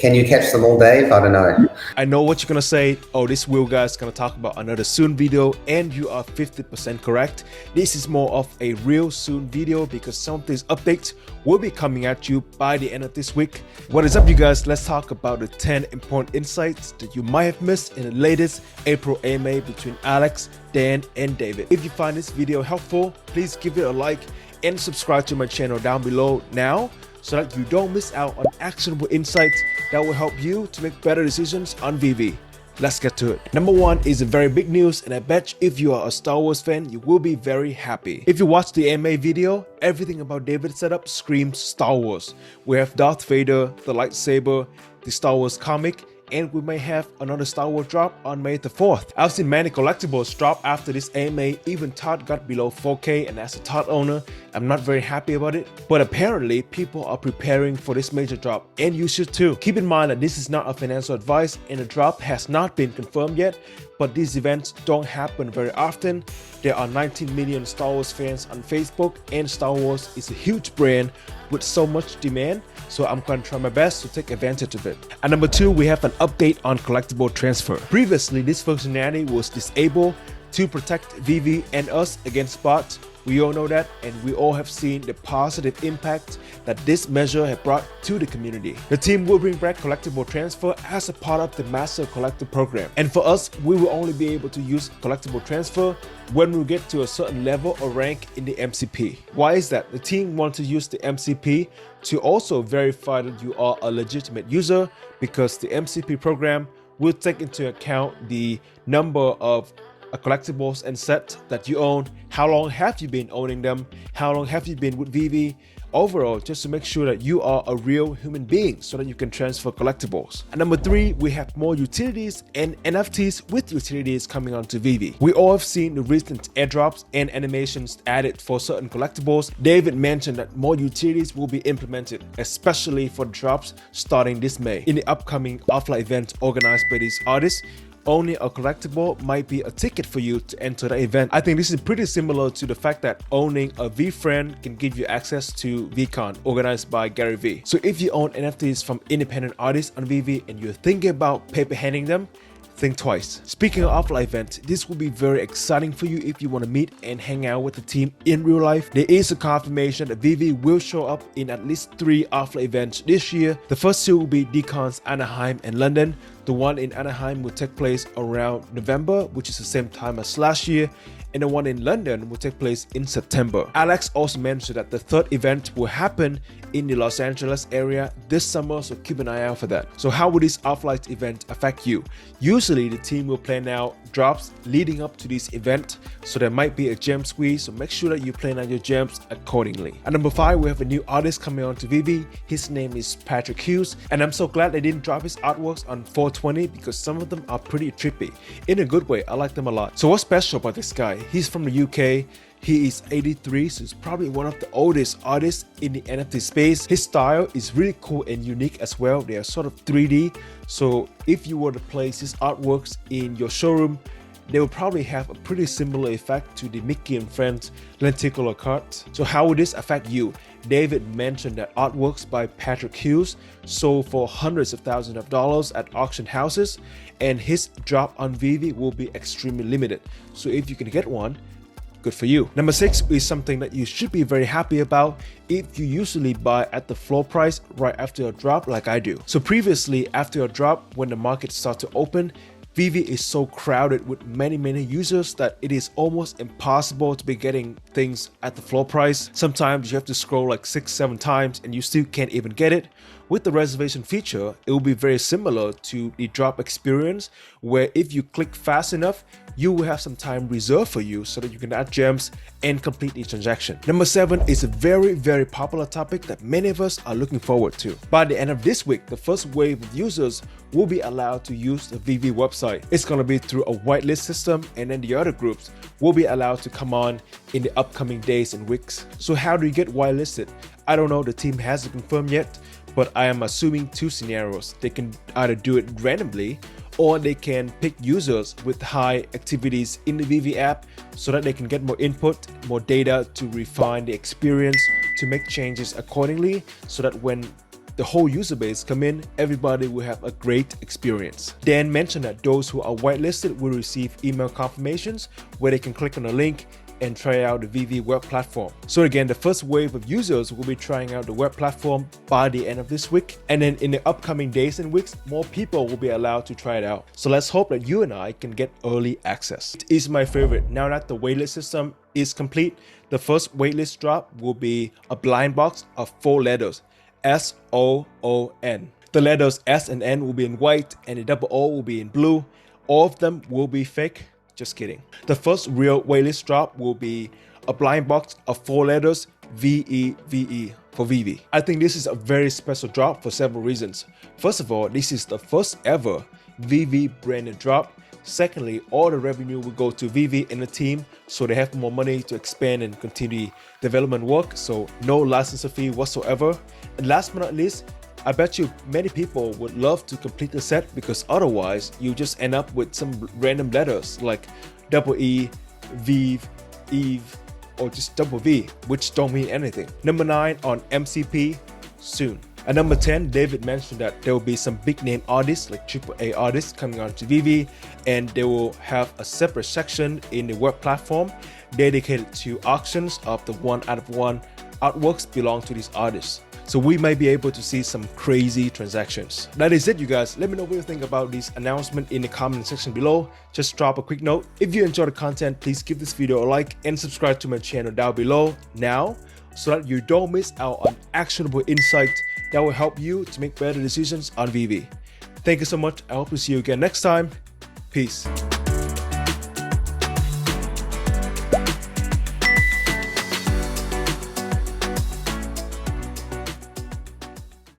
Can you catch them all, Dave? I don't know. I know what you're gonna say. Oh, this Will guy is gonna talk about another soon video, and you are 50% correct. This is more of a real soon video because some of these updates will be coming at you by the end of this week. What is up, you guys? Let's talk about the 10 important insights that you might have missed in the latest April AMA between Alex, Dan, and David. If you find this video helpful, please give it a like and subscribe to my channel down below now, so that you don't miss out on actionable insights that will help you to make better decisions on VeVe. Let's get to it. Number one is a very big news, and I bet if you are a Star Wars fan, you will be very happy. If you watch the AMA video, everything about David's setup screams Star Wars. We have Darth Vader, the lightsaber, the Star Wars comic, and we may have another Star Wars drop on May the 4th. I've seen many collectibles drop after this AMA, even Todd got below 4K, and as a Todd owner, I'm not very happy about it. But apparently, people are preparing for this major drop, and you should too. Keep in mind that this is not a financial advice, and the drop has not been confirmed yet, but these events don't happen very often. There are 19 million Star Wars fans on Facebook, and Star Wars is a huge brand with so much demand, so I'm going to try my best to take advantage of it. And number two, we have an update on Collectible Transfer. Previously, this functionality was disabled to protect VeVe and us against bots. We all know that, and we all have seen the positive impact that this measure has brought to the community. The team will bring back Collectible Transfer as a part of the Master Collector program. And for us, we will only be able to use Collectible Transfer when we get to a certain level or rank in the MCP. Why is that? The team wants to use the MCP to also verify that you are a legitimate user, because the MCP program will take into account the number of collectibles and sets that you own, how long have you been owning them, how long have you been with VeVe, overall, just to make sure that you are a real human being so that you can transfer collectibles. And number three, we have more utilities and NFTs with utilities coming onto VeVe. We all have seen the recent airdrops and animations added for certain collectibles. David mentioned that more utilities will be implemented, especially for drops starting this May. In the upcoming offline event organized by these artists, owning a collectible might be a ticket for you to enter the event. I think this is pretty similar to the fact that owning a VeFriend can give you access to VCon organized by Gary Vee. So if you own NFTs from independent artists on VeVe and you're thinking about paper handing them, think twice. Speaking of offline events, this will be very exciting for you if you want to meet and hang out with the team in real life. There is a confirmation that VeVe will show up in at least 3 offline events this year. The first 2 will be Decons Anaheim and London. The one in Anaheim will take place around November, which is the same time as last year, and the one in London will take place in September. Alex also mentioned that the 3rd event will happen in the Los Angeles area this summer, so keep an eye out for that. So how will this offline event affect you? Usually the team will plan out drops leading up to this event, so there might be a gem squeeze, so make sure that you plan out your gems accordingly. And number 5, we have a new artist coming on to VeVe. His name is Patrick Hughes, and I'm so glad they didn't drop his artworks on 420 because some of them are pretty trippy. In a good way, I like them a lot. So what's special about this guy? He's from the UK. He is 83, so he's probably one of the oldest artists in the NFT space. His style is really cool and unique as well. They are sort of 3D, so if you were to place his artworks in your showroom, they will probably have a pretty similar effect to the Mickey and Friends lenticular cards. So how will this affect you? David mentioned that artworks by Patrick Hughes sold for hundreds of thousands of dollars at auction houses, and his drop on VeVe will be extremely limited. So if you can get one, good for you. Number 6 is something that you should be very happy about if you usually buy at the floor price right after a drop like I do. So previously, after a drop, when the market starts to open, VeVe is so crowded with many users that it is almost impossible to be getting things at the floor price. Sometimes you have to scroll like 6-7 times and you still can't even get it. With the reservation feature, it will be very similar to the drop experience, where if you click fast enough, you will have some time reserved for you so that you can add gems and complete the transaction. Number 7 is a very popular topic that many of us are looking forward to. By the end of this week, the first wave of users will be allowed to use the VeVe website. It's going to be through a whitelist system, and then the other groups will be allowed to come on in the upcoming days and weeks. So how do you get whitelisted? I don't know, the team hasn't confirmed yet, but I am assuming 2 scenarios. They can either do it randomly, or they can pick users with high activities in the VeVe app so that they can get more input, more data to refine the experience, to make changes accordingly, so that when the whole user base come in, everybody will have a great experience. Dan mentioned that those who are whitelisted will receive email confirmations where they can click on a link and try out the VeVe web platform. So again, the first wave of users will be trying out the web platform by the end of this week. And then in the upcoming days and weeks, more people will be allowed to try it out. So let's hope that you and I can get early access. It is my favorite. Now that the waitlist system is complete, the first waitlist drop will be a blind box of 4 letters, S-O-O-N. The letters S and N will be in white and the double O will be in blue. All of them will be fake. Just kidding. The first real waitlist drop will be a blind box of 4 letters, VeVe for VeVe. I think this is a very special drop for several reasons. First of all, this is the first ever VeVe branded drop. Secondly, all the revenue will go to VeVe and the team, so they have more money to expand and continue development work, so no licensing fee whatsoever. And last but not least, I bet you many people would love to complete the set, because otherwise you just end up with some random letters like double E, Veve, Eve, or just double V, which don't mean anything. Number 9 on MCP, soon. At number 10, David mentioned that there will be some big name artists like AAA artists coming onto VeVe, and they will have a separate section in the web platform dedicated to auctions of the 1 out of 1 artworks belong to these artists. So we might be able to see some crazy transactions. That is it, you guys. Let me know what you think about this announcement in the comment section below. Just drop a quick note. If you enjoyed the content, please give this video a like and subscribe to my channel down below now, so that you don't miss out on actionable insight that will help you to make better decisions on VeVe. Thank you so much. I hope to see you again next time. Peace.